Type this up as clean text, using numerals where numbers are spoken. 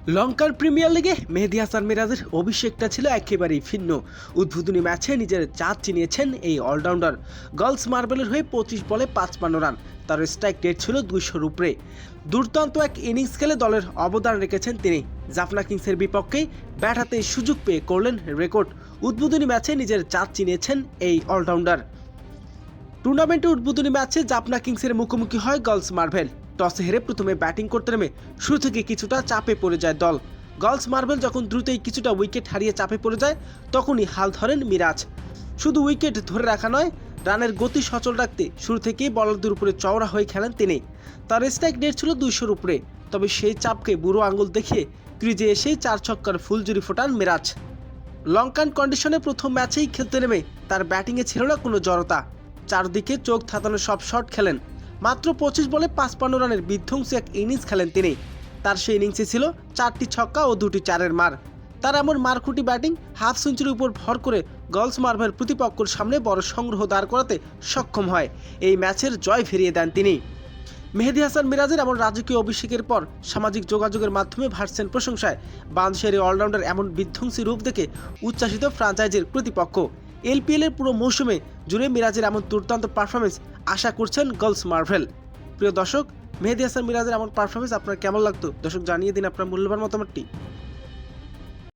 লঙ্কার প্রিমিয়ার লিগে মেহেদী হাসান মিরাজের অভিষেকটা ছিল একেবারেই ভিন্ন। উদ্বোধনী ম্যাচে নিজের জাত চিনিয়েছেন এই অলরাউন্ডার। গার্লস মার্বেলের হয়ে 25 বলে 55 রান, তার স্ট্রাইক রেট ছিল 200-র উপরে। দুর্দান্ত এক ইনিংস খেলে দলের অবদান রেখেছেন তিনি। জাফনা কিংসের বিপক্ষে ব্যাট হাতে সুযোগ পেয়ে করলেন রেকর্ড। উদ্বোধনী ম্যাচে নিজের জাত চিনিয়েছেন এই অলরাউন্ডার। টুর্নামেন্টের উদ্বোধনী ম্যাচে জাফনা কিংসের মুখোমুখি হয় গার্লস মার্বেল। টসে হেরে প্রথমে ব্যাটিং করতে নেমে শুরু থেকে কিছুটা চাপে পড়ে যায় দল। গার্লস মার্বেল যখন দ্রুতই কিছুটা উইকেট হারিয়ে চাপে পড়ে যায়, তখনই হাল ধরেন মিরাজ। শুধু উইকেট ধরে রাখা নয়, রানের গতি সচল রাখতে শুরু থেকেই বলারদের উপরে চওড়া হয়ে খেলেন তিনি। তার স্ট্রাইক রেট ছিল 200-র উপরে, তবে সেই চাপকে বুড়ো আঙুল দেখিয়ে ক্রিজে এসে 4 ছক্কার ফুলজুরি ফোটান মিরাজ। লঙ্কান কন্ডিশনে প্রথম ম্যাচেই খেলতে নেমে তার ব্যাটিংয়ে ছিল না কোনো জড়তা। চারদিকে চোখ ধাঁধানো সব শট খেলেন। মাত্র 25 বলে 55 রানের বিধ্বংসী এক ইনিংস খেলেন তিনি। তার সেই ইনিংসে ছিল 4টি ছক্কা ও 2টি চারের মার। তার এমন মারকুটি ব্যাটিং হাফ সেঞ্চুরির উপর ভর করে গার্লস মার্বেল প্রতিপক্ষের সামনে বড় সংগ্রহ দাঁড় করাতে সক্ষম হয়। এই ম্যাচের জয় ফিরিয়ে দেন তিনি। মেহেদী হাসান মিরাজের এমন রাজকীয় অভিষেকের পর সামাজিক যোগাযোগের মাধ্যমে ভাসছেন প্রশংসায়। বাংলাদেশের এই অলরাউন্ডার এমন বিধ্বংসী রূপ দেখে উচ্ছ্বাসিত ফ্রাঞ্চাইজির প্রতিপক্ষ। এলপিএল এর পুরো মৌসুমে জুড়ে মিরাজের এমন দুর্দান্ত পারফরমেন্স আশা করছেন গার্লস মার্বেল। প্রিয় দর্শক, মেহেদী হাসান মিরাজের এমন পারফরমেন্স আপনার কেমন লাগতো? দর্শক জানিয়ে দিন আপনার মূল্যবান মতামতটি।